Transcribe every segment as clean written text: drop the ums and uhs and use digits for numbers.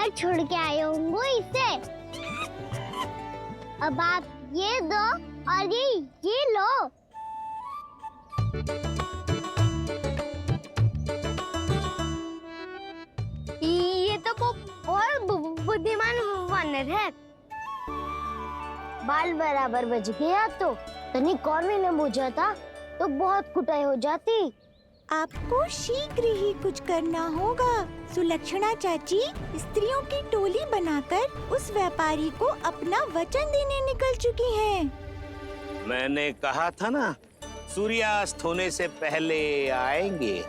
घर छोड़ के आए होंगे इसे। अब आप ये दो और ये लो। ये तो बहुत बुद्धिमान वानर है। बाल बराबर बज गया तो तनिक और भी न बुझा था तो बहुत कुटाई हो जाती। आपको शीघ्र ही कुछ करना होगा। सुलक्षणा चाची स्त्रियों की टोली बनाकर उस व्यापारी को अपना वचन देने निकल चुकी हैं। मैंने कहा था ना, सूर्यास्त होने से पहले आएंगे,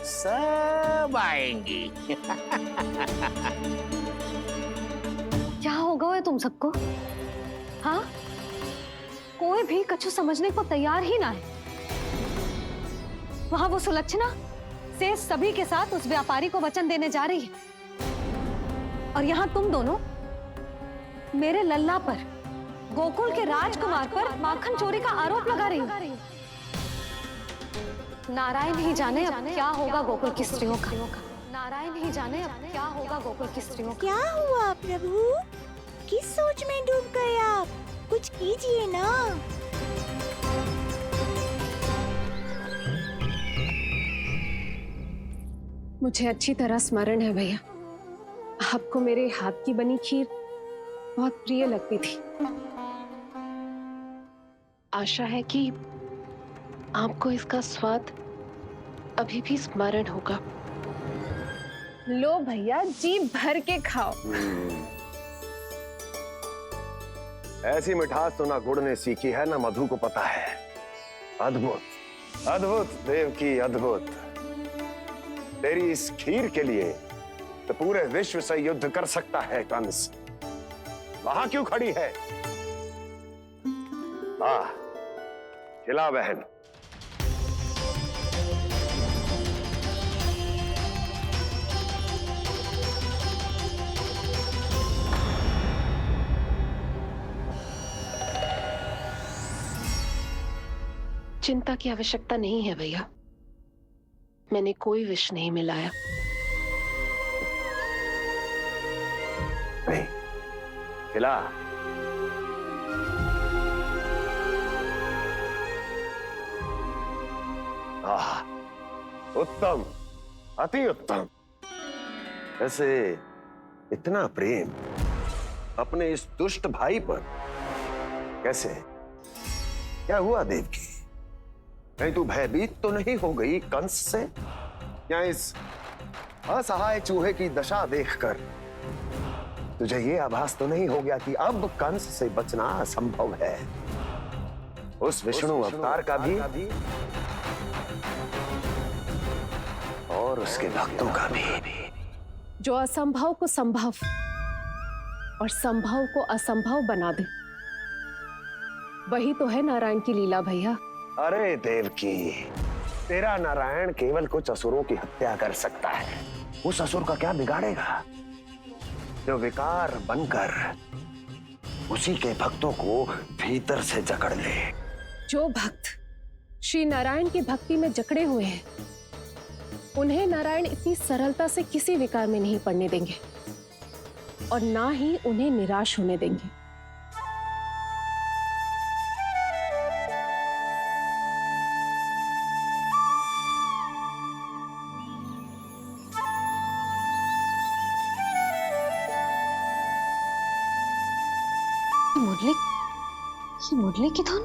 सब आएंगी। क्या होगा है तुम सबको? हाँ, कोई भी कछु समझने को तैयार ही ना है। वहां वो सुलक्षणा से सभी के साथ उस व्यापारी को वचन देने जा रही है, और यहाँ तुम दोनों मेरे लल्ला पर, गोकुल के राजकुमार पर माखन चोरी का आरोप लगा रही हो। नारायण ही जाने अब क्या होगा गोकुल की स्त्रियों का। नारायण ही जाने अब क्या होगा गोकुल की स्त्रियों का। क्या हुआ प्रभु? किस सोच में डूब गए आप? कुछ कीजिए ना। मुझे अच्छी तरह स्मरण है भैया, आपको मेरे हाथ की बनी खीर बहुत प्रिय लगती थी। आशा है कि आपको इसका स्वाद अभी भी स्मरण होगा। लो भैया, जी भर के खाओ। ऐसी मिठास तो ना गुड़ ने सीखी है ना मधु को पता है। अद्भुत अद्भुत देवकी, अद्भुत। तेरी इस खीर के लिए तो पूरे विश्व से युद्ध कर सकता है कंस। वहां क्यों खड़ी है? वाह, खिला बहन। चिंता की आवश्यकता नहीं है भैया, मैंने कोई विष नहीं मिलाया। नहीं, खिला। आह, उत्तम, अति उत्तम। वैसे इतना प्रेम अपने इस दुष्ट भाई पर कैसे? क्या हुआ देवकी? कहीं तू भयभीत तो नहीं हो गई कंस से? या इस असहाय चूहे की दशा देखकर तुझे ये आभास तो नहीं हो गया कि अब कंस से बचना असंभव है? उस विष्णु अवतार का भी और उसके भक्तों का भी। जो असंभव को संभव और संभव को असंभव बना दे, वही तो है नारायण की लीला भैया। अरे देवकी, तेरा नारायण केवल कुछ असुरों की हत्या कर सकता है। उस असुर का क्या बिगाड़ेगा जो विकार बनकर उसी के भक्तों को भीतर से जकड़ ले। जो भक्त श्री नारायण की भक्ति में जकड़े हुए हैं, उन्हें नारायण इतनी सरलता से किसी विकार में नहीं पड़ने देंगे और ना ही उन्हें निराश होने देंगे। मुरली की धुन।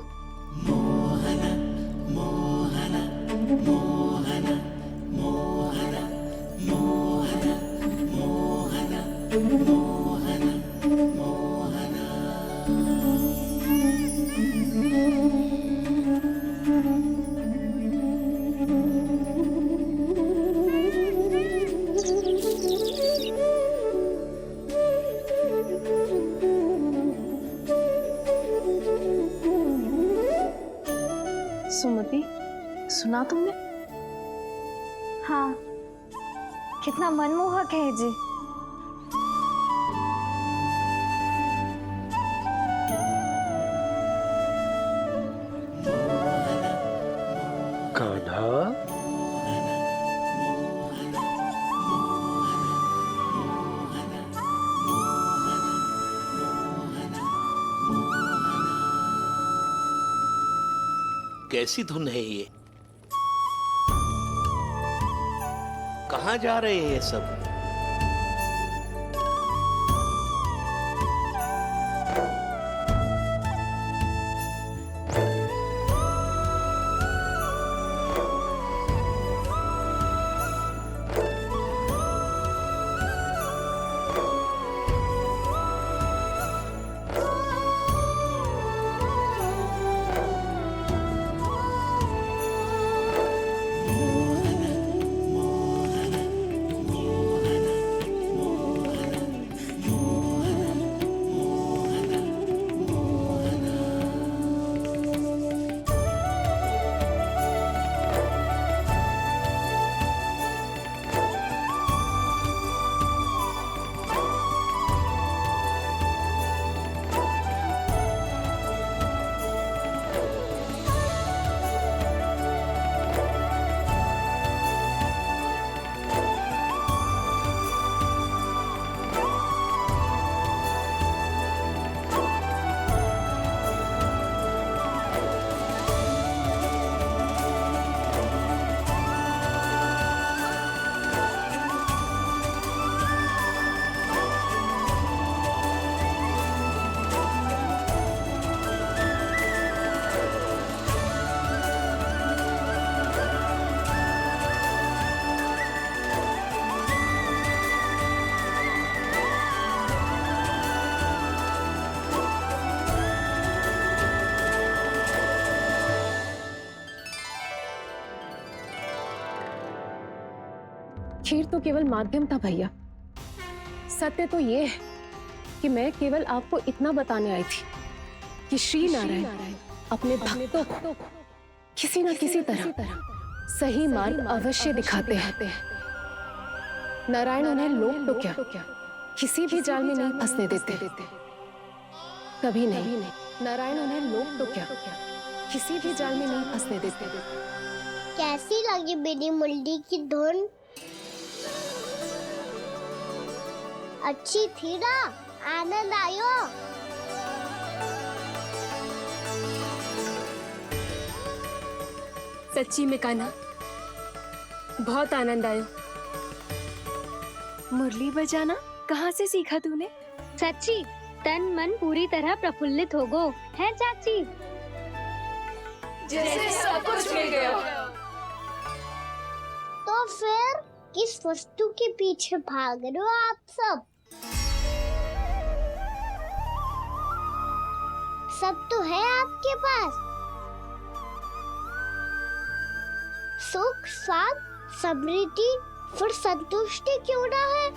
सुमति, सुना तुमने? हाँ, कितना मनमोहक है जी। कान्हा, कैसी धुन है ये? कहाँ जा रहे हैं सब? खीर तो केवल माध्यम था भैया। सत्य तो ये है कि मैं केवल आपको इतना बताने आई थी कि श्री नारायण अपने भक्तों को किसी न किसी तरह सही मार्ग अवश्य दिखाते हैं। नारायण उन्हें लोग तो क्या किसी भी जाल में नहीं फंसने देते, कभी नहीं। नारायण उन्हें लोग तो क्या किसी भी जाल में नहीं फंसने देते। कैसी लगी मेरी मुंडी की धुन? अच्छी थी ना? आनंद आयो? सच्ची में कान्हा, बहुत आनंद आयो। मुरली बजाना कहाँ से सीखा तूने? सच्ची तन मन पूरी तरह प्रफुल्लित हो गो है चाची। जैसे सब कुछ मिल गया। तो फिर किस वस्तु के पीछे भाग रहे हो आप सब? सब तो है आपके पास। सुख, स्वाद, समृद्धि, फिर संतुष्टि क्यों ना है?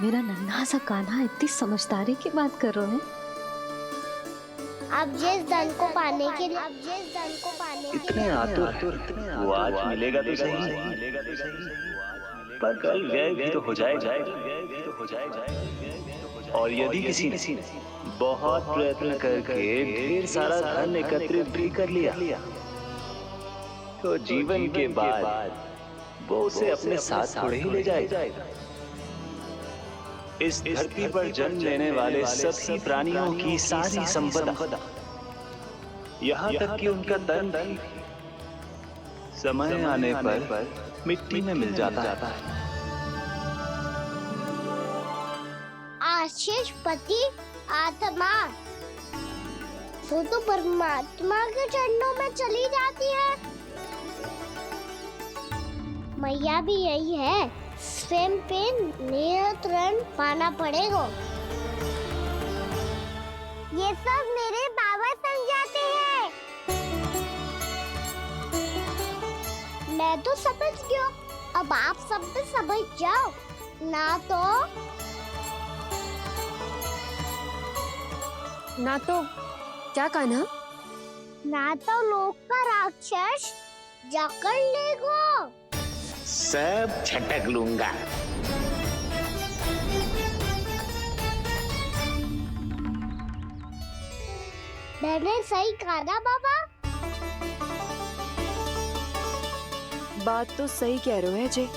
मेरा नन्हा सा कान्हा इतनी समझदारी की बात कर रहे हैं। अब जिस धन को पाने के लिए इतने आतुर वो आज मिलेगा तो सही, पर कल व्यय भी तो हो जाएगा। और यदि किसी ने बहुत प्रयत्न करके ढेर सारा धन एकत्रित भी कर लिया, तो जीवन के बाद वो उसे अपने साथ थोड़े ही ले जाएगा। इस धरती पर जन्म लेने वाले सभी प्राणियों की सारी संपदा, यहाँ तक कि उनका तन भी समय आने पर मिट्टी में मिल जाता है। आशीष पति आत्मा वो तो परमात्मा के चरणों में चली जाती है। मैया भी यही है, स्वयं पे नियंत्रण पाना पड़ेगा। ये सब मेरे बाबा समझाते हैं। मैं तो समझ गया, अब आप सब भी समझ जाओ ना तो क्या कान्हा? ना तो लोक का राक्षस जकड़ लेगो। सब छटक लूंगा। मैंने सही कहा ना बाबा? बात तो सही कह रहे हो अजय।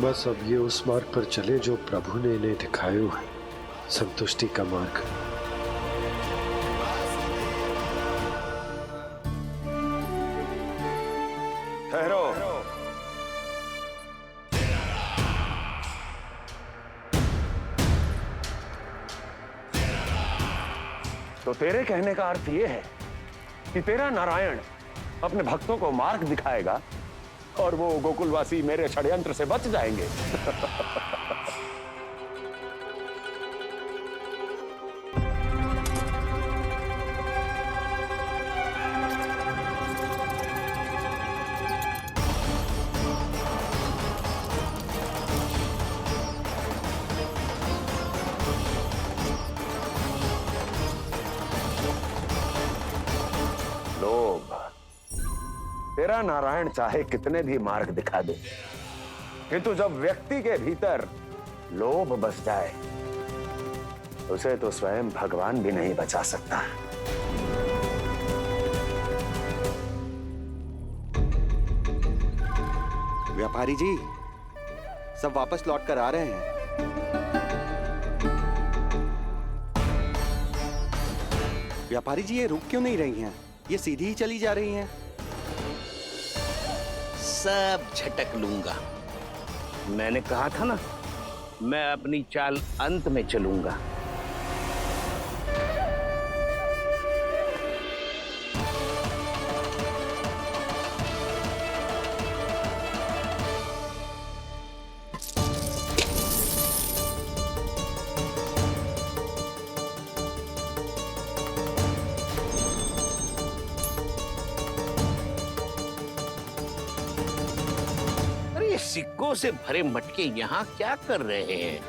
बस अब ये उस मार्ग पर चले जो प्रभु ने इन्हें दिखाया है, संतुष्टि का मार्ग। ठहरो। तो तेरे कहने का अर्थ यह है कि तेरा नारायण अपने भक्तों को मार्ग दिखाएगा और वो गोकुलवासी मेरे षड्यंत्र से बच जाएंगे। लोभ। तेरा नारायण चाहे कितने भी मार्ग दिखा दे, किंतु जब व्यक्ति के भीतर लोभ बस जाए उसे तो स्वयं भगवान भी नहीं बचा सकता। व्यापारी जी, सब वापस लौट कर आ रहे हैं। व्यापारी जी, ये रुक क्यों नहीं रही हैं? ये सीधी ही चली जा रही हैं। सब झटक लूंगा। मैंने कहा था ना, मैं अपनी चाल अंत में चलूंगा। सिक्कों से भरे मटके यहाँ क्या कर रहे हैं?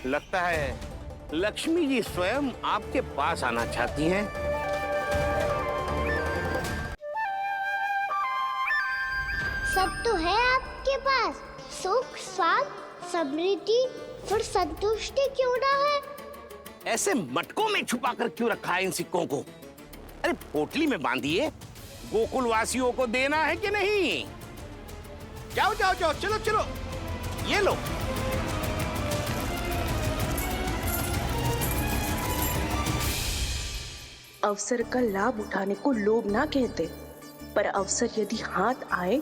लगता है लक्ष्मी जी स्वयं आपके पास आना चाहती हैं। सब तो है आपके पास, सुख, स्वाद, समृद्धि, फिर संतुष्टि क्यों ना है? ऐसे मटकों में छुपा कर क्यों रखा है इन सिक्कों को? अरे पोटली में बांधिए, गोकुल वासियों को देना है कि नहीं? जाओ जाओ जाओ, चलो चलो, ये लो। अवसर का लाभ उठाने को लोभ ना कहते, पर अवसर यदि हाथ आए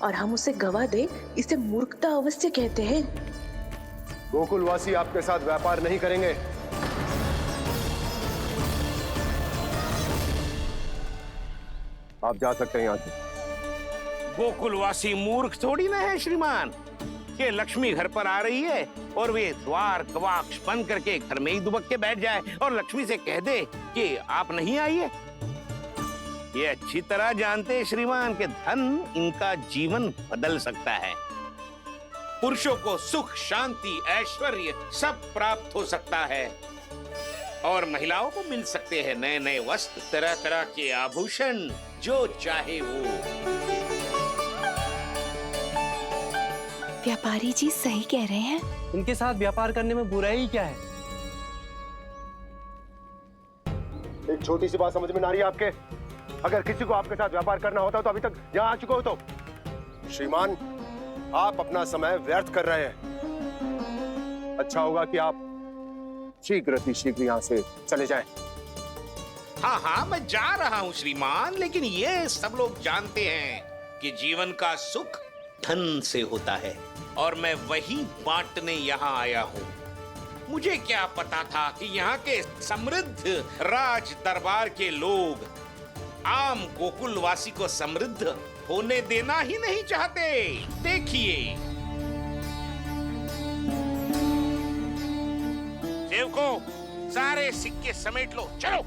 और हम उसे गवा दे, इसे मूर्खता अवश्य कहते हैं। गोकुलवासी आपके साथ व्यापार नहीं करेंगे। आप जा सकते हैं यहाँ से। गोकुलवासी मूर्ख थोड़ी ना है श्रीमान। ये लक्ष्मी घर पर आ रही है और वे द्वार कवाक्ष बंद करके घर में ही दुबक के बैठ जाए और लक्ष्मी से कह दे कि आप नहीं आइए। ये अच्छी तरह जानते हैं श्रीमान कि धन इनका जीवन बदल सकता है। पुरुषों को सुख, शांति, ऐश्वर्य सब प्राप्त हो सकता है और महिलाओं को मिल सकते हैं नए नए वस्त्र, तरह तरह के आभूषण, जो चाहे वो। व्यापारी जी सही कह रहे हैं। इनके साथ व्यापार करने में बुराई क्या है? एक छोटी सी बात समझ में ना रही है आपके? अगर किसी को आपके साथ व्यापार करना होता तो अभी तक यहाँ आ चुके हो। तो श्रीमान, आप अपना समय व्यर्थ कर रहे हैं। अच्छा होगा कि आप शीघ्र यहाँ से चले जाएं। हाँ हाँ, मैं जा रहा हूँ श्रीमान, लेकिन ये सब लोग जानते हैं कि जीवन का सुख धन से होता है और मैं वही बांटने यहाँ आया हूँ। मुझे क्या पता था कि यहाँ के समृद्ध राज दरबार के लोग आम गोकुलवासी को समृद्ध होने देना ही नहीं चाहते। देखिए, सेवकों, सारे सिक्के समेट लो, चलो।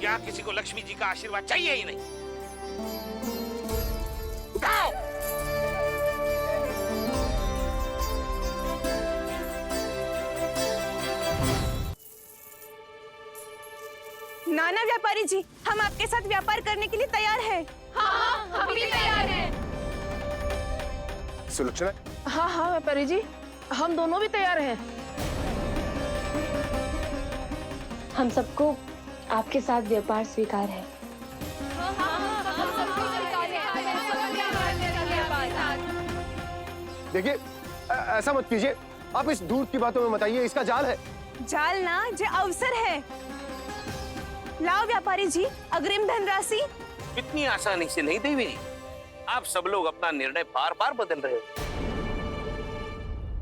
यहाँ किसी को लक्ष्मी जी का आशीर्वाद चाहिए ही नहीं। उठाओ। नाना व्यापारी जी, हम आपके साथ व्यापार करने के लिए तैयार हैं। हाँ, हम भी तैयार हैं। सुलक्षणा? हाँ हाँ व्यापारी जी, हम दोनों भी तैयार हैं। हम सबको आपके साथ व्यापार स्वीकार है। देखिए, ऐसा मत कीजिए। आप इस दूध की बातों में मत आइए, इसका जाल है। जाल ना, जे अवसर है। लाओ व्यापारी जी अग्रिम धनराशि। इतनी आसानी से नहीं देवी। आप सब लोग अपना निर्णय बार बार बदल रहे हो।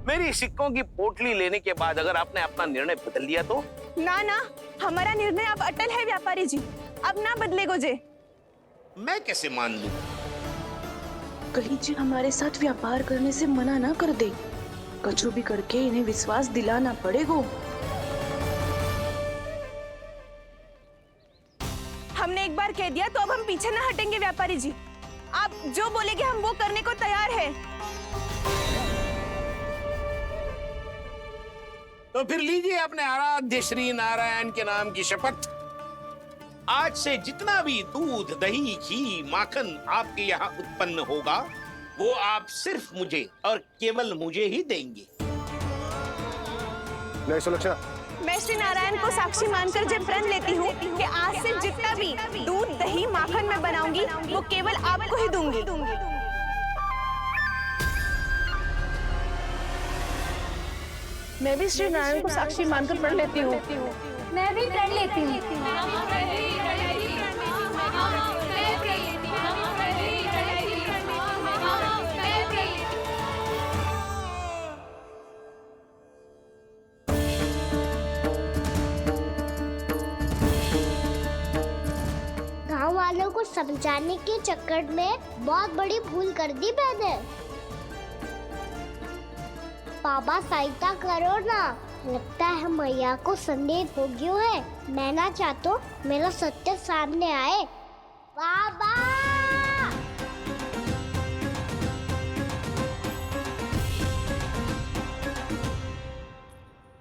मेरी सिक्कों की पोटली लेने के बाद अगर आपने अपना निर्णय बदल लिया तो? ना ना, हमारा निर्णय अब अटल है व्यापारी जी, अब ना बदलेगो जे। मैं कैसे मान लूं? कहीं जी हमारे साथ व्यापार करने से मना ना कर दे। कछु भी करके इन्हें विश्वास दिलाना पड़ेगा। हमने एक बार कह दिया तो अब हम पीछे ना हटेंगे व्यापारी जी। आप जो बोलेंगे हम वो करने को तैयार है। तो फिर लीजिए अपने आराध्य श्री नारायण के नाम की शपथ। आज से जितना भी दूध, दही, घी, माखन आपके यहाँ उत्पन्न होगा वो आप सिर्फ मुझे और केवल मुझे ही देंगे। नहीं सुलक्षणा, मैं श्री नारायण को साक्षी मानकर जब प्रण लेती हूँ कि आज से जितना भी दूध, दही, माखन मैं बनाऊंगी वो केवल आपको ही दूंगी। मैं भी श्री नारायण को साक्षी मानकर पढ़ लेती हूँ। मैं भी पढ़ लेती हूँ। गांव वालों को समझाने के चक्कर में बहुत बड़ी भूल कर दी मैंने। बाबा सहायता करो ना। लगता है मैया को संदेह हो गया है। मैं ना चाहता मेरा सत्य सामने आए। बाबा!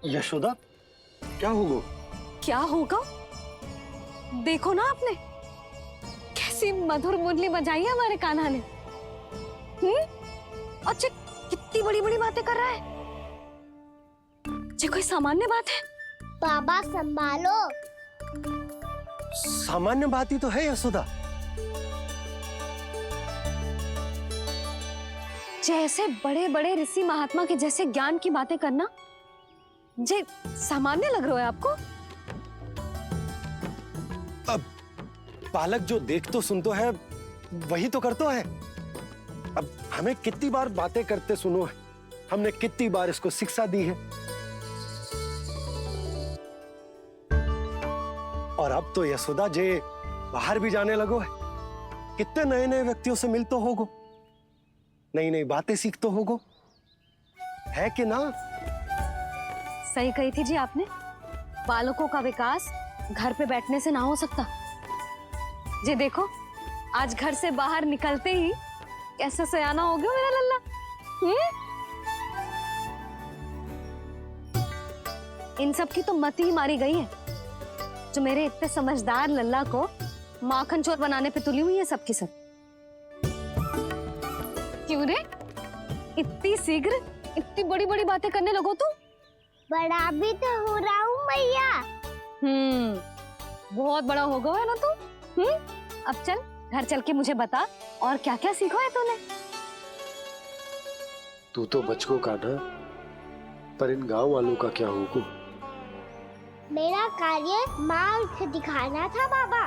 यशोदा, क्या होगा? क्या होगा? देखो ना आपने कैसी मधुर मुरली बजाई है हमारे कान्हा ने। अच्छा कितनी बड़ी बड़ी बातें कर रहा है। ये कोई सामान्य बात है? बाबा संभालो। सामान्य बात ही तो है यशोदा। जैसे बड़े बड़े ऋषि महात्मा के जैसे ज्ञान की बातें करना जे सामान्य लग रहा है आपको? अब बालक जो देख तो सुन तो है वही तो करता है। अब हमें कितनी बार बातें करते सुनो है, हमने कितनी बार इसको शिक्षा दी है। और अब तो यशोदा जे बाहर भी जाने लगो है, कितने नए नए व्यक्तियों से मिलते होगो, नई नई बातें सीखते होगो, है कि ना? सही कही थी जी आपने। बालकों का विकास घर पे बैठने से ना हो सकता। जी देखो आज घर से बाहर निकलते ही कैसे सयाना हो गया मेरा लल्ला। इन सब की तो मत ही मारी गई है जो मेरे इतने समझदार लल्ला को माखन चोर बनाने पे तुली हुई है सबकी सब। क्यों रे इतनी शीघ्र इतनी बड़ी बड़ी बातें करने लगो तू? बड़ा भी तो हो रहा हूँ मैया। बहुत बड़ा हो गया है ना तू। अब चल घर चल के मुझे बता और क्या क्या सीखा है तूने। तू तो बचको कान्हा, पर इन गांव वालों का क्या होगा? मेरा कार्य मार्ग दिखाना था बाबा।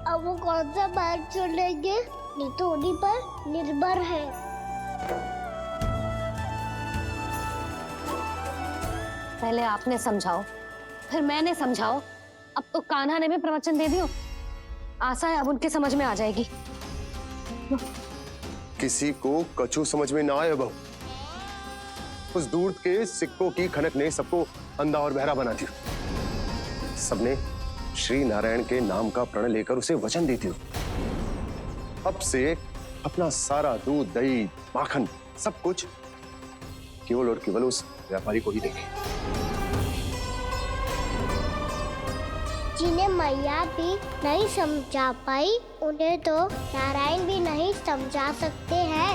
अब वो कौन सा मार्ग चुनेंगे ये तो उन्हीं पर निर्भर है। पहले आपने समझाओ फिर मैंने समझाओ। अब तो कान्हा ने भी प्रवचन दे दियो। आशा है अब उनके समझ में आ जाएगी। किसी को कछु समझ में ना आए बहू। उस दूध के सिक्कों की खनक ने सबको अंधा और बहरा बना दिया। सबने श्री नारायण के नाम का प्रण लेकर उसे वचन देती हो। अब से अपना सारा दूध, दही, माखन सब कुछ केवल और केवल उस व्यापारी को ही देंगे। जिन्हें मैया भी नहीं समझा पाई उन्हें तो नारायण भी नहीं समझा सकते हैं।